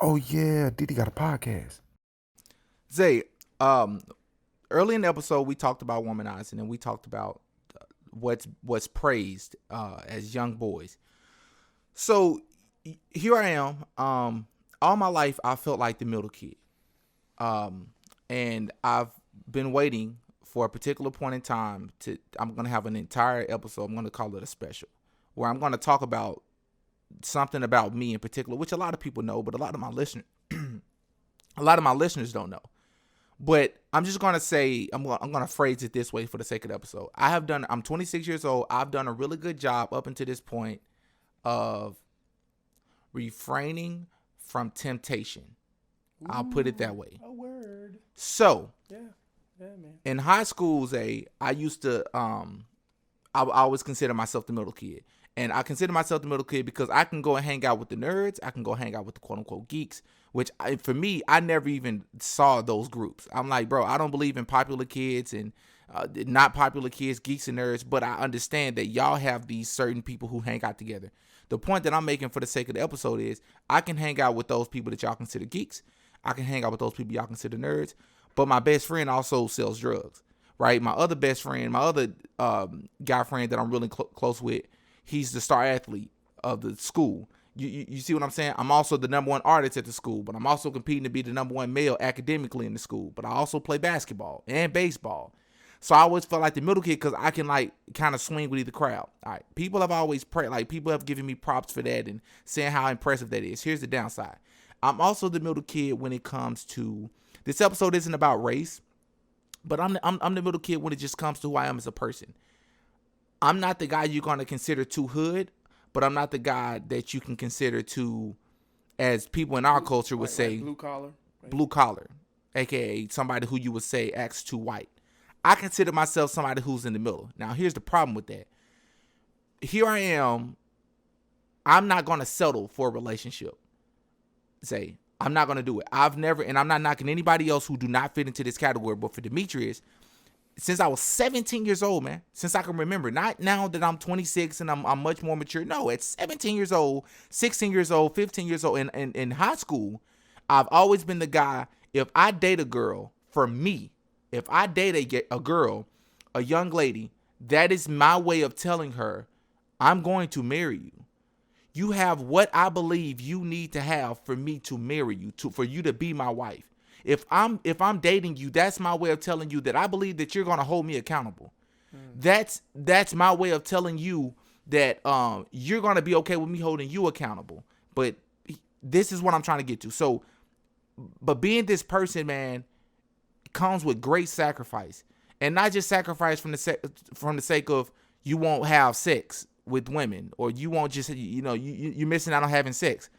Oh yeah, Diddy got a podcast. Zay, um, early in the episode we talked about womanizing and we talked about what's praised as young boys. So here I am. All my life I felt like the middle kid, and I've been waiting for a particular point in time to. I'm gonna have an entire episode. I'm gonna call it a special, where I'm gonna talk about something about me in particular, which a lot of people know, but a lot of my listeners don't know. But I'm just gonna say I'm gonna phrase it this way for the sake of the episode. I'm 26 years old. I've done a really good job up until this point of refraining from temptation. I'll put it that way. A word. So Yeah. Yeah, man. in high school, I used to I always consider myself the middle kid. And I consider myself the middle kid because I can go and hang out with the nerds. I can go hang out with the quote unquote geeks, which for me, I never even saw those groups. I'm like, bro, I don't believe in popular kids and not popular kids, geeks and nerds, but I understand that y'all have these certain people who hang out together. The point that I'm making for the sake of the episode is I can hang out with those people that y'all consider geeks. I can hang out with those people y'all consider nerds, but my best friend also sells drugs, right? My other best friend, my other guy friend that I'm really close with, he's the star athlete of the school. You see what I'm saying? I'm also the number one artist at the school, but I'm also competing to be the number one male academically in the school. But I also play basketball and baseball. So I always felt like the middle kid because I can like kind of swing with either crowd. All right. People have always people have given me props for that and saying how impressive that is. Here's the downside. I'm also the middle kid when it comes to this episode isn't about race, but I'm the middle kid when it just comes to who I am as a person. I'm not the guy you're going to consider too hood, but I'm not the guy that you can consider too, as people in our culture would say, like blue collar. Right? Blue collar, aka somebody who you would say acts too white. I consider myself somebody who's in the middle. Now, here's the problem with that. Here I am. I'm not going to settle for a relationship. I'm not going to do it. I've never, and I'm not knocking anybody else who do not fit into this category, but for Demetrius, since I was 17 years old, man, since I can remember, not now that I'm 26 and I'm much more mature. No, at 17 years old, 16 years old, 15 years old, in high school, I've always been the guy, if I date a girl, for me, if I date a girl, a young lady, that is my way of telling her, I'm going to marry you. You have what I believe you need to have for me to marry you, for you to be my wife. If I'm dating you, that's my way of telling you that I believe that you're gonna hold me accountable. That's my way of telling you that you're gonna be okay with me holding you accountable. But this is what I'm trying to get to. So, but being this person, man, comes with great sacrifice, and not just sacrifice from the sake of you won't have sex with women, or you won't just you're missing out on having sex.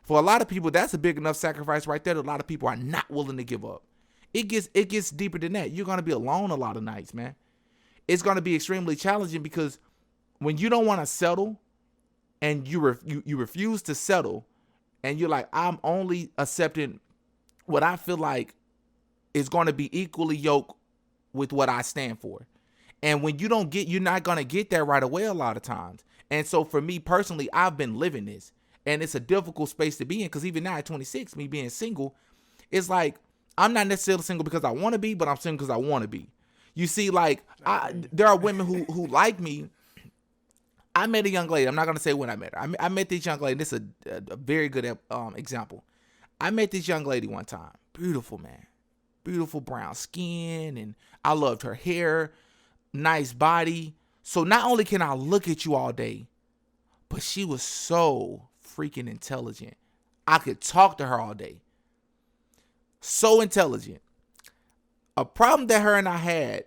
For a lot of people, that's a big enough sacrifice right there that a lot of people are not willing to give up. It gets deeper than that. You're going to be alone a lot of nights, man. It's going to be extremely challenging because when you don't want to settle and you refuse to settle and you're like, I'm only accepting what I feel like is going to be equally yoked with what I stand for. And when you're not going to get that right away a lot of times. And so for me personally, I've been living this. And it's a difficult space to be in because even now at 26, me being single, it's like I'm not necessarily single because I want to be, but I'm single because I want to be. You see, like there are women who like me. I met a young lady. I'm not going to say when I met her. I met this young lady. This is a very good example. I met this young lady one time. Beautiful, man. Beautiful brown skin. And I loved her hair. Nice body. So not only can I look at you all day, but she was so freaking intelligent. I could talk to her all day. So intelligent. A problem that her and I had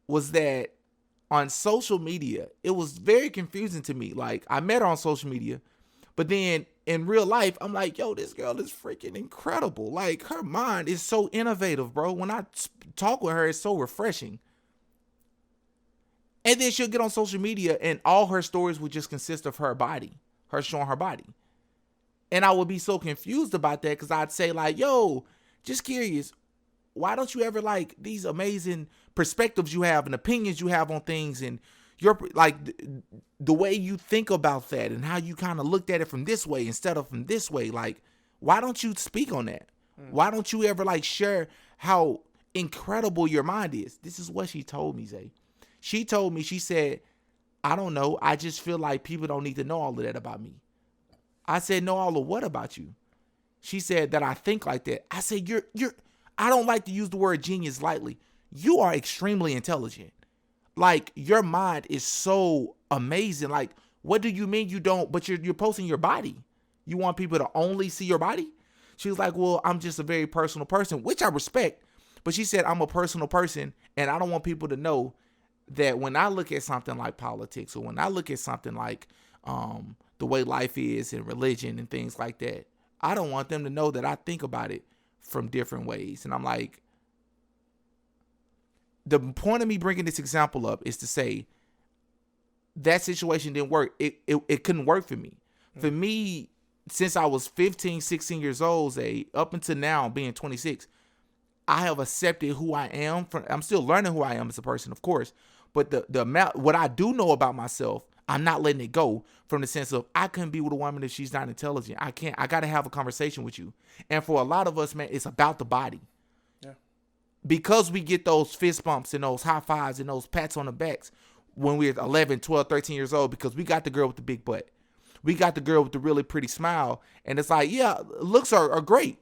was that on social media, it was very confusing to me. Like, I met her on social media, but then in real life, I'm like, yo, this girl is freaking incredible. Like, her mind is so innovative, bro. When I talk with her, it's so refreshing. And then she'll get on social media and all her stories would just consist of her body, her showing her body. And I would be so confused about that because I'd say like, yo, just curious, why don't you ever like these amazing perspectives you have and opinions you have on things and your like the way you think about that and how you kind of looked at it from this way instead of from this way. Like, Why don't you speak on that? Why don't you ever like share how incredible your mind is? This is what she told me, Zay. She told me, she said, I don't know. I just feel like people don't need to know all of that about me. I said, know all of what about you? She said that I think like that. I said, I don't like to use the word genius lightly. You are extremely intelligent. Like, your mind is so amazing. Like, what do you mean you don't, but you're posting your body? You want people to only see your body? She was like, well, I'm just a very personal person, which I respect. But she said, I'm a personal person, and I don't want people to know that when I look at something like politics, or when I look at something like the way life is and religion and things like that, I don't want them to know that I think about it from different ways. And I'm like, the point of me bringing this example up is to say that situation didn't work. It couldn't work for me. For me, since I was 15, 16 years old, up until now being 26, I have accepted who I am. I'm still learning who I am as a person, of course. But the amount, what I do know about myself, I'm not letting it go, from the sense of I couldn't be with a woman if she's not intelligent. I can't. I got to have a conversation with you. And for a lot of us, man, it's about the body. Yeah. Because we get those fist bumps and those high fives and those pats on the backs when we're 11, 12, 13 years old, because we got the girl with the big butt. We got the girl with the really pretty smile. And it's like, yeah, looks are great.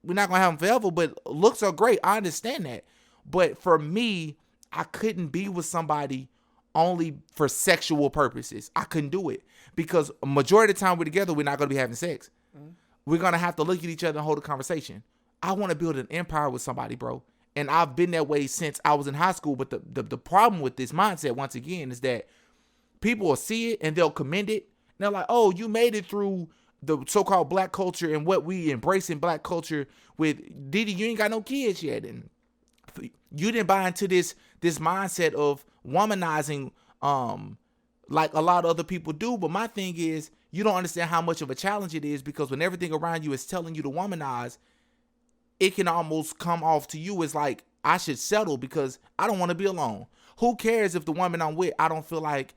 We're not going to have them forever, but looks are great. I understand that. But for me, I couldn't be with somebody only for sexual purposes. I couldn't do it, because a majority of the time we're together, we're not going to be having sex. We're going to have to look at each other and hold a conversation. I want to build an empire with somebody, bro. And I've been that way since I was in high school. But the problem with this mindset, once again, is that people will see it and they'll commend it. And they're like, oh, you made it through the so-called black culture and what we embrace in black culture with Diddy. You ain't got no kids yet. And you didn't buy into this mindset of womanizing like a lot of other people do. But my thing is, you don't understand how much of a challenge it is, because when everything around you is telling you to womanize, it can almost come off to you as like, I should settle because I don't want to be alone. Who cares if the woman I'm with, I don't feel like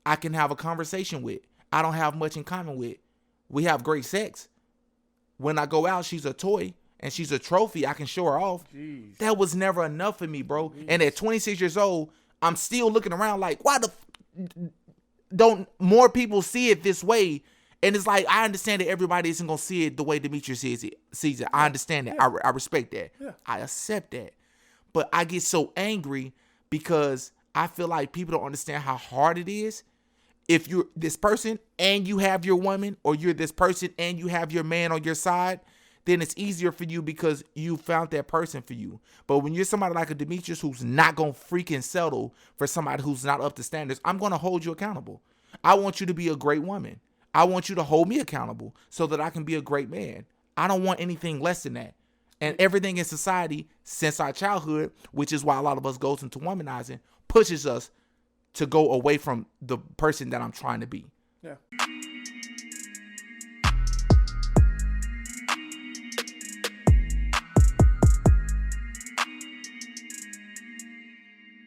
I can have a conversation with? I don't have much in common with. We have great sex. When I go out, she's a toy and she's a trophy. I can show her off. Jeez. That was never enough for me, bro. Jeez. And at 26 years old, I'm still looking around like, why don't more people see it this way? And it's like, I understand that everybody isn't going to see it the way Demetrius sees it. I understand that. Yeah. I respect that. Yeah. I accept that. But I get so angry because I feel like people don't understand how hard it is. If you're this person and you have your woman, or you're this person and you have your man on your side, then it's easier for you because you found that person for you. But when you're somebody like a Demetrius who's not going to freaking settle for somebody who's not up to standards, I'm going to hold you accountable. I want you to be a great woman. I want you to hold me accountable so that I can be a great man. I don't want anything less than that. And everything in society since our childhood, which is why a lot of us goes into womanizing, pushes us to go away from the person that I'm trying to be. Yeah.